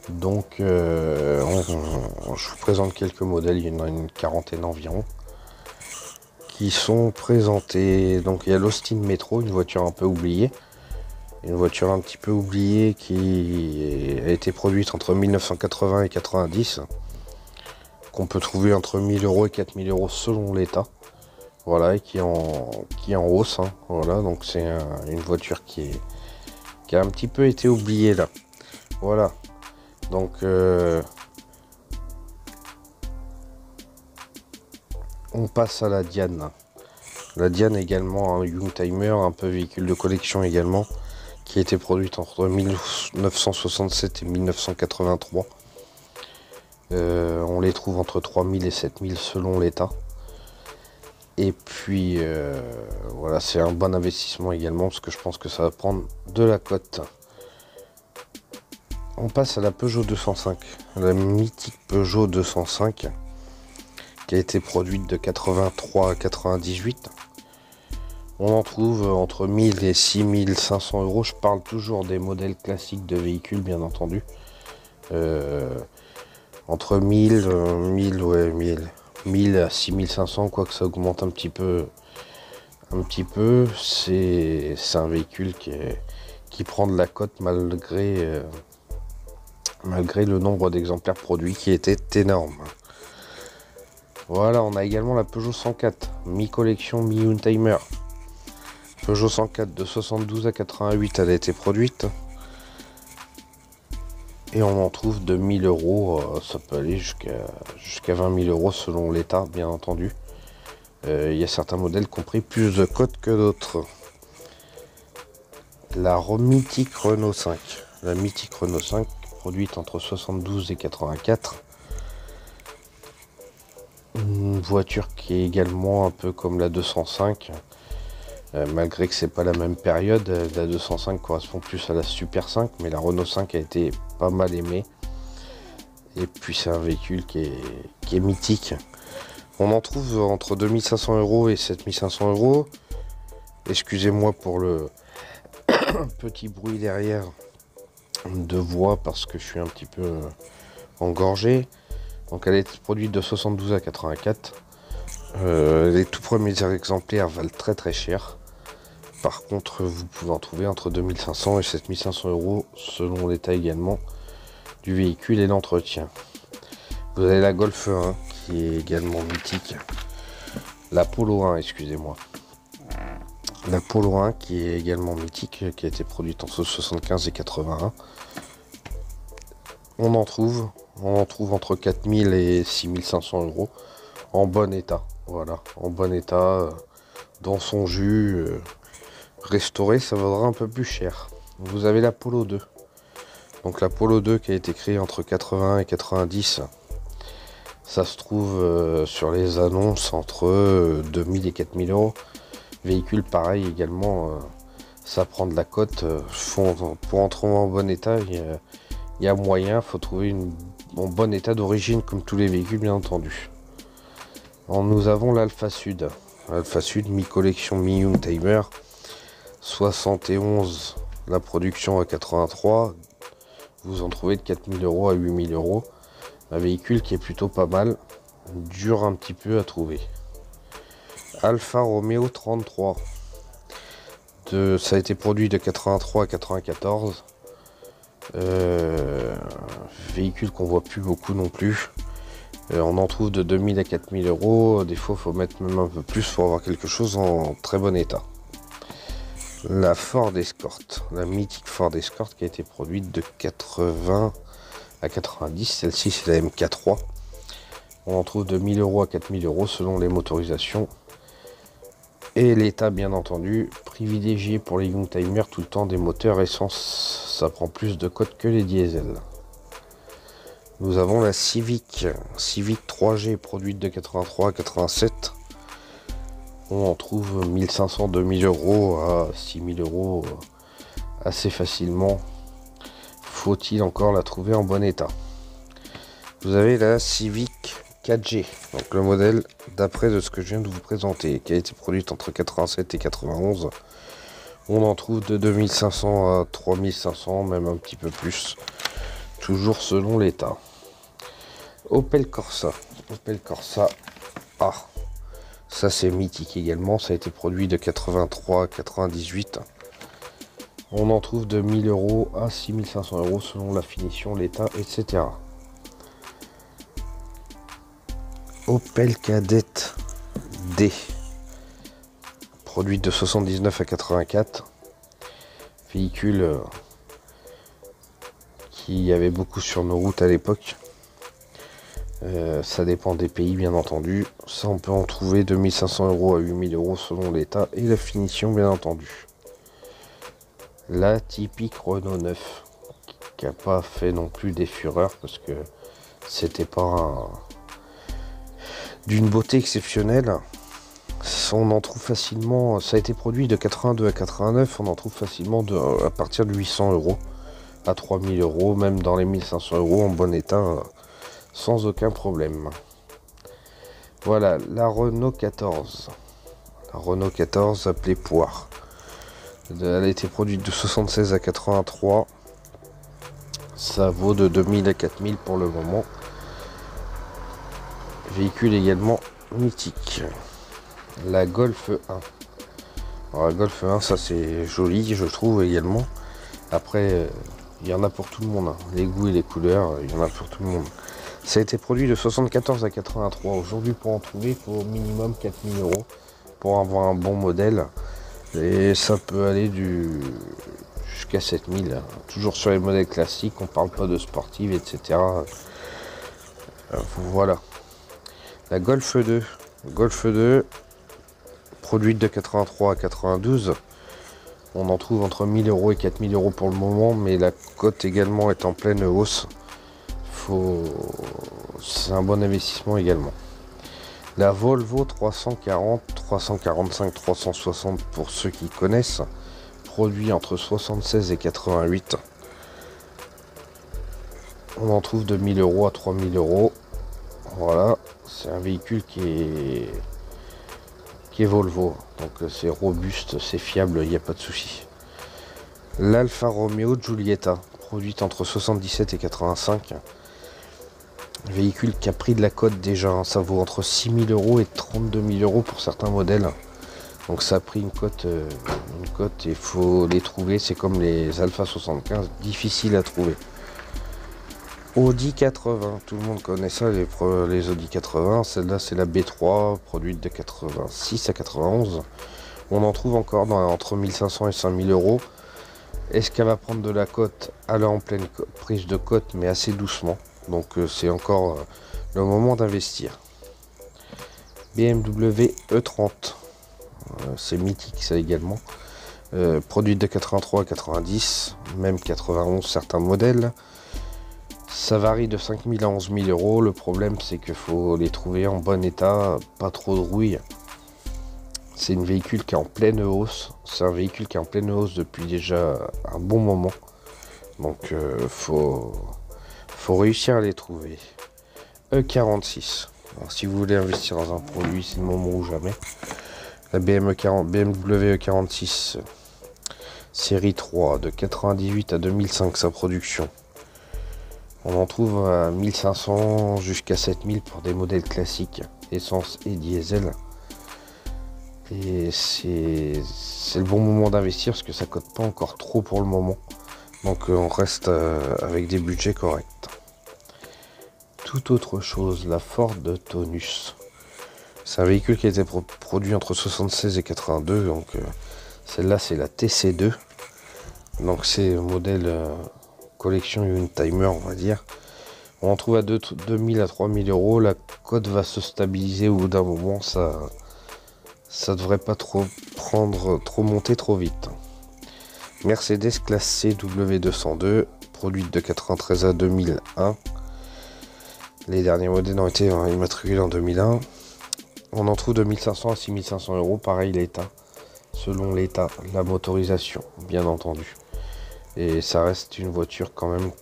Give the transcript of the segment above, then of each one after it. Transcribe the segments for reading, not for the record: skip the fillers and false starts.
Donc je vous présente quelques modèles, il y en a une quarantaine environ, qui sont présentés. Donc il y a l'Austin Metro, une voiture un peu oubliée. Une voiture un petit peu oubliée qui a été produite entre 1980 et 90, qu'on peut trouver entre 1000 euros et 4000 euros selon l'état. Voilà, et qui est en hausse. Hein, voilà, donc c'est une voiture qui a un petit peu été oubliée là. Voilà, donc on passe à la Diane. La Diane également, un Youngtimer, un peu véhicule de collection également, qui a été produite entre 1967 et 1983. On les trouve entre 3000 et 7000 selon l'état. Et puis voilà, c'est un bon investissement également parce que je pense que ça va prendre de la cote. On passe à la Peugeot 205, la mythique Peugeot 205 qui a été produite de 83 à 98. On en trouve entre 1000 et 6500 euros. Je parle toujours des modèles classiques de véhicules, bien entendu. Entre 1000 à 6500, quoique ça augmente un petit peu. C'est un véhicule qui prend de la cote malgré le nombre d'exemplaires produits qui était énorme. Voilà, on a également la Peugeot 104, mi-collection, mi-Youngtimer. Peugeot 104 de 72 à 88, elle a été produite. Et on en trouve de 1000 euros, ça peut aller jusqu'à 20 000 euros selon l'état, bien entendu. Il y a certains modèles qui ont pris plus de cote que d'autres. La mythique Renault 5. La mythique Renault 5, produite entre 72 et 84. Une voiture qui est également un peu comme la 205. Malgré que c'est pas la même période, la 205 correspond plus à la Super 5, mais la Renault 5 a été pas mal aimée. Et puis c'est un véhicule qui est mythique. On en trouve entre 2500 euros et 7500 euros. Excusez-moi pour le petit bruit derrière de voix parce que je suis un petit peu engorgé. Donc elle est produite de 72 à 84. Les tout premiers exemplaires valent très très cher. Par contre, vous pouvez en trouver entre 2500 et 7500 euros selon l'état également du véhicule et l'entretien. Vous avez la Golf 1 qui est également mythique. La Polo 1, excusez-moi. La Polo 1 qui est également mythique, qui a été produite entre 75 et 81. On en trouve entre 4000 et 6500 euros en bon état. Voilà, en bon état, dans son jus. Restauré, ça vaudra un peu plus cher. Vous avez la Polo 2. Donc la Polo 2 qui a été créée entre 80 et 90. Ça se trouve sur les annonces entre 2000 et 4000 euros. Véhicule pareil également, ça prend de la cote. Pour en trouver en bon état, il y a moyen. Il faut trouver en bon état d'origine comme tous les véhicules, bien entendu. Alors, nous avons l'Alfa Sud. L'Alfa Sud, mi-collection, mi-Youngtimer. 71, la production à 83. Vous en trouvez de 4000 euros à 8000 euros. Un véhicule qui est plutôt pas mal. Dur un petit peu à trouver. Alfa Romeo 33. Ça a été produit de 83 à 94. Véhicule qu'on voit plus beaucoup non plus. On en trouve de 2000 à 4000 euros. Des fois, il faut mettre même un peu plus pour avoir quelque chose en très bon état. La Ford Escort, la mythique Ford Escort qui a été produite de 80 à 90. Celle-ci, c'est la MK3. On en trouve de 1000 euros à 4000 euros selon les motorisations. Et l'état, bien entendu, privilégié pour les Youngtimer tout le temps des moteurs essence. Ça prend plus de cote que les diesels. Nous avons la Civic 3G produite de 83 à 87. On en trouve 1500, 2000 euros à 6000 euros assez facilement. Faut-il encore la trouver en bon état? Vous avez la Civic 4G, donc le modèle d'après de ce que je viens de vous présenter, qui a été produite entre 87 et 91. On en trouve de 2500 à 3500, même un petit peu plus. toujours selon l'état. Opel Corsa. Opel Corsa. Ah, ça c'est mythique également. Ça a été produit de 83 à 98. On en trouve de 1000 € à 6500 € selon la finition, l'état, etc. Opel Kadett D. Produite de 79 à 84. Véhicule qui avait beaucoup sur nos routes à l'époque. Ça dépend des pays bien entendu. Ça on peut en trouver de 1500 € à 8000 € selon l'état et la finition bien entendu. La typique Renault 9 qui n'a pas fait non plus des fureurs parce que c'était pas d'une beauté exceptionnelle. On en trouve facilement, ça a été produit de 82 à 89, on en trouve facilement à partir de 800 € à 3000 €, même dans les 1500 € en bon état, sans aucun problème. Voilà, la Renault 14. La Renault 14 appelée Poire. Elle a été produite de 76 à 83. Ça vaut de 2000 à 4000 pour le moment. Véhicule également mythique. La Golf 1. Alors, la Golf 1, ça c'est joli, je trouve également. Après, il y en a pour tout le monde. Hein. Les goûts et les couleurs, il y en a pour tout le monde. Ça a été produit de 74 à 83. Aujourd'hui, pour en trouver, il faut au minimum 4000 € pour avoir un bon modèle. Et ça peut aller jusqu'à 7000. Toujours sur les modèles classiques, on parle pas de sportives, etc. Voilà. La Golf 2. Golf 2, produite de 83 à 92. On en trouve entre 1000 € et 4000 € pour le moment, mais la cote également est en pleine hausse. C'est un bon investissement également. La Volvo 340, 345, 360 pour ceux qui connaissent, produit entre 76 et 88. On en trouve de 1000 € à 3000 €. Voilà, c'est un véhicule qui est Volvo, donc c'est robuste, c'est fiable, il n'y a pas de souci. L'Alfa Romeo Giulietta, produite entre 77 et 85. Véhicule qui a pris de la cote déjà, hein. Ça vaut entre 6000 € et 32 000 € pour certains modèles. Donc ça a pris une cote et il faut les trouver, c'est comme les Alpha 75, difficile à trouver. Audi 80, tout le monde connaît ça, les Audi 80, celle-là c'est la B3, produite de 86 à 91. On en trouve encore entre 1500 et 5000 €. Est-ce qu'elle va prendre de la cote? Elle est en pleine prise de cote, mais assez doucement. Donc c'est encore le moment d'investir. BMW E30, c'est mythique ça également. Produite de 83 à 90, même 91 certains modèles. Ça varie de 5000 à 11 000 €. Le problème c'est qu'il faut les trouver en bon état, pas trop de rouille. C'est un véhicule qui est en pleine hausse. C'est un véhicule qui est en pleine hausse depuis déjà un bon moment. Donc faut réussir à les trouver. E46. Alors, si vous voulez investir dans un produit, c'est le moment ou jamais. La BMW E46 série 3 de 98 à 2005 sa production. On en trouve à 1500 jusqu'à 7000 pour des modèles classiques, essence et diesel. Et c'est le bon moment d'investir parce que ça cote pas encore trop pour le moment. Donc on reste avec des budgets corrects. Tout autre chose, la Ford Taunus. C'est un véhicule qui a été produit entre 76 et 82. Donc celle-là c'est la TC2. Donc c'est un modèle collection Unitimer on va dire. On en trouve à 2000 à 3000 €. La cote va se stabiliser au bout d'un moment. Ça devrait pas trop monter trop vite. Mercedes classe C W202, produite de 93 à 2001. Les derniers modèles ont été immatriculés en 2001. On en trouve de 1500 à 6500 €, pareil l'état, selon l'état, la motorisation, bien entendu. Et ça reste une voiture quand même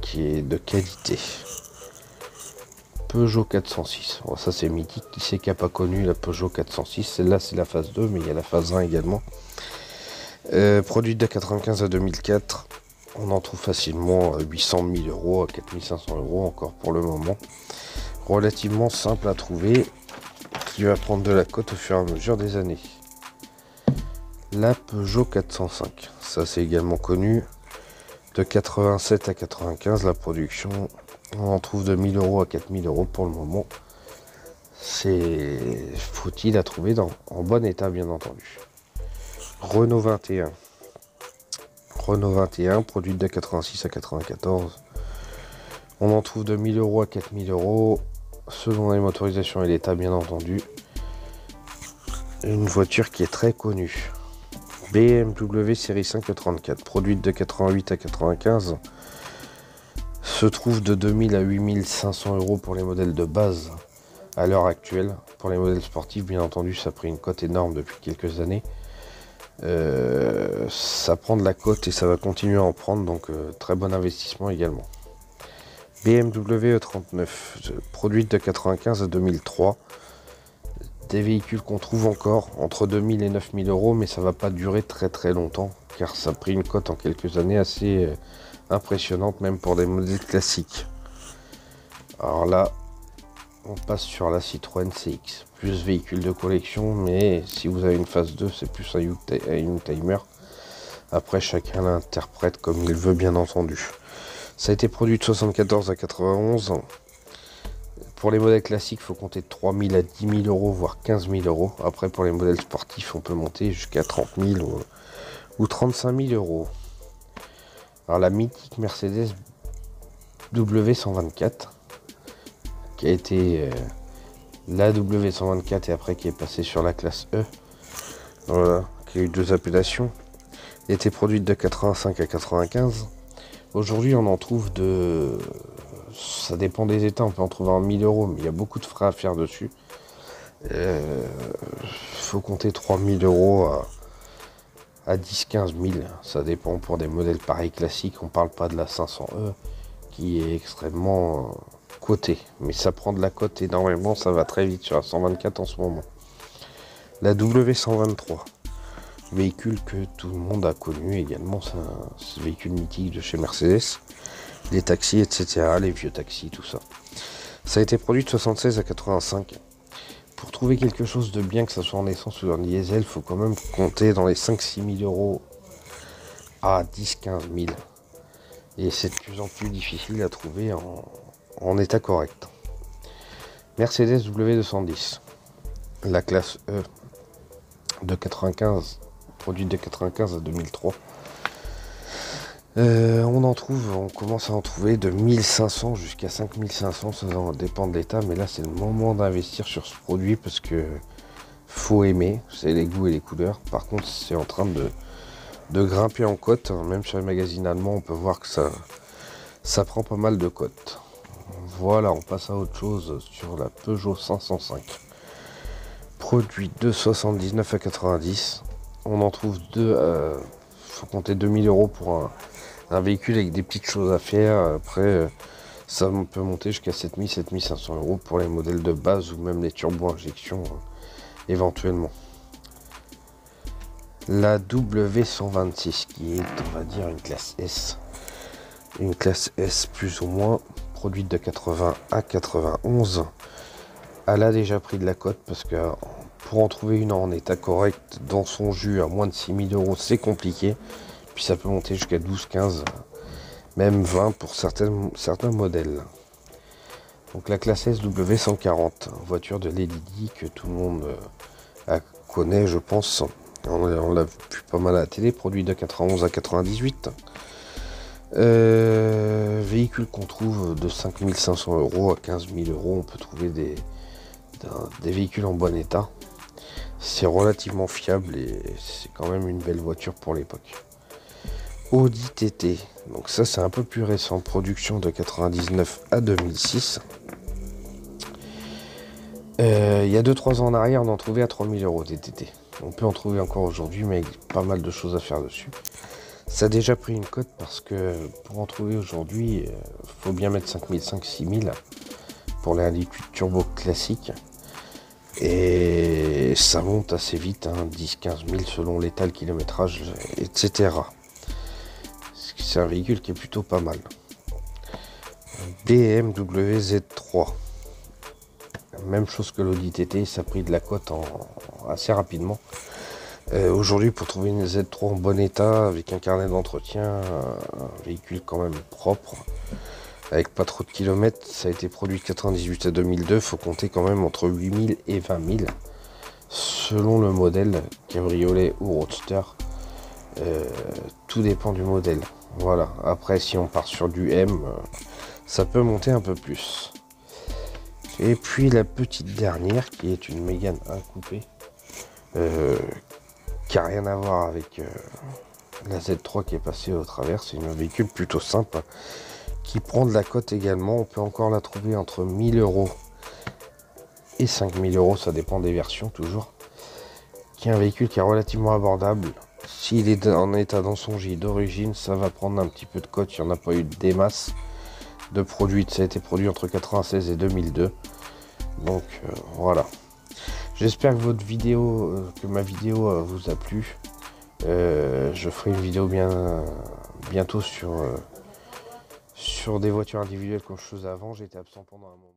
qui est de qualité. Peugeot 406, bon, ça c'est mythique, qui c'est qui n'a pas connu la Peugeot 406, celle-là c'est la phase 2, mais il y a la phase 1 également. Produite de 95 à 2004, On en trouve facilement à 800 000 euros, à 4500 euros encore pour le moment. Relativement simple à trouver, qui va prendre de la cote au fur et à mesure des années. La Peugeot 405, ça c'est également connu. De 87 à 95, la production, on en trouve de 1000 euros à 4000 euros pour le moment. C'est faut-il à trouver en bon état, bien entendu. Renault 21. Renault 21, produite de 86 à 94. On en trouve de 1000 euros à 4000 euros, selon les motorisations et l'état, bien entendu. Une voiture qui est très connue. BMW série 534, produite de 88 à 95, se trouve de 2000 à 8500 euros pour les modèles de base à l'heure actuelle. Pour les modèles sportifs, bien entendu, ça a pris une cote énorme depuis quelques années. Ça prend de la cote et ça va continuer à en prendre, donc très bon investissement également. BMW E39, produite de 95 à 2003. Des véhicules qu'on trouve encore entre 2000 et 9000 euros, mais ça va pas durer très longtemps, car ça a pris une cote en quelques années assez impressionnante, même pour des modèles classiques. Alors là, on passe sur la Citroën CX, plus véhicule de collection, mais si vous avez une phase 2, c'est plus un Youngtimer. Après, chacun l'interprète comme il veut, bien entendu. Ça a été produit de 74 à 91. Pour les modèles classiques, il faut compter de 3000 à 10 000 euros, voire 15 000 euros. Après, pour les modèles sportifs, on peut monter jusqu'à 30 000 ou 35 000 euros. Alors, la mythique Mercedes W124, qui a été la W124 et après qui est passée sur la classe E, voilà, qui a eu deux appellations, a été produite de 85 à 95. Aujourd'hui, on en trouve de... Ça dépend des états, on peut en trouver en 1000 euros, mais il y a beaucoup de frais à faire dessus. Faut compter 3000 euros à 10-15 000. Ça dépend pour des modèles pareils classiques. On parle pas de la 500e qui est extrêmement cotée. Mais ça prend de la cote énormément, ça va très vite sur la 124 en ce moment. La W123. Véhicule que tout le monde a connu également. C'est un véhicule mythique de chez Mercedes. Les taxis, etc., les vieux taxis, tout ça. Ça a été produit de 76 à 85. Pour trouver quelque chose de bien, que ce soit en essence ou en diesel, il faut quand même compter dans les 5-6 000 euros à 10-15 000. Et c'est de plus en plus difficile à trouver en état correct. Mercedes W210. La classe E de 95, produite de 95 à 2003. On commence à en trouver de 1500 jusqu'à 5500, ça dépend de l'état, mais là c'est le moment d'investir sur ce produit parce que faut aimer, c'est les goûts et les couleurs. Par contre, c'est en train de grimper en cote, hein. Même sur les magazines allemands, on peut voir que ça prend pas mal de cotes. Voilà, on passe à autre chose sur la Peugeot 505. Produit de 79 à 90. On en trouve deux, faut compter 2000 euros pour un véhicule avec des petites choses à faire. Après, ça peut monter jusqu'à 7000-7500 euros pour les modèles de base ou même les turbo-injections éventuellement. La W126 qui est, on va dire, une classe S. Une classe S plus ou moins, produite de 80 à 91. Elle a déjà pris de la cote parce que pour en trouver une en état correct dans son jus à moins de 6000 euros, c'est compliqué. Puis ça peut monter jusqu'à 12, 15, même 20 pour certains modèles. Donc la classe SW140, voiture de Lady Di que tout le monde connaît, je pense. On l'a vu pas mal à la télé, produit de 91 à 98. Véhicule qu'on trouve de 5500 euros à 15 000 euros. On peut trouver des véhicules en bon état. C'est relativement fiable et c'est quand même une belle voiture pour l'époque. Audi TT, donc ça c'est un peu plus récent, production de 99 à 2006. Il y a 2-3 ans en arrière, on en trouvait à 3000 euros des TT. On peut en trouver encore aujourd'hui, mais avec pas mal de choses à faire dessus. Ça a déjà pris une cote parce que pour en trouver aujourd'hui, faut bien mettre 5000-6000 pour les 1 litre turbo classique. Et ça monte assez vite, hein, 10-15 000 selon l'état, le kilométrage, etc. c'est un véhicule qui est plutôt pas mal. BMW Z3. Même chose que l'Audi TT, ça a pris de la cote assez rapidement. Aujourd'hui, pour trouver une Z3 en bon état, avec un carnet d'entretien, un véhicule quand même propre, avec pas trop de kilomètres, ça a été produit de 98 à 2002, faut compter quand même entre 8000 et 20 000, selon le modèle, cabriolet ou roadster. Tout dépend du modèle. Voilà. Après, si on part sur du M, ça peut monter un peu plus. Et puis la petite dernière, qui est une Mégane 1 coupé, qui a rien à voir avec la Z3 qui est passée au travers. C'est un véhicule plutôt simple, qui prend de la cote également. On peut encore la trouver entre 1000 € et 5000 €, ça dépend des versions toujours. Qui est un véhicule qui est relativement abordable. S'il est en état d'encengie d'origine, ça va prendre un petit peu de cote. Il n'y en a pas eu des masses de produits. Ça a été produit entre 96 et 2002. Donc voilà. J'espère que ma vidéo vous a plu. Je ferai une vidéo bientôt sur des voitures individuelles comme je faisais avant. J'étais absent pendant un moment.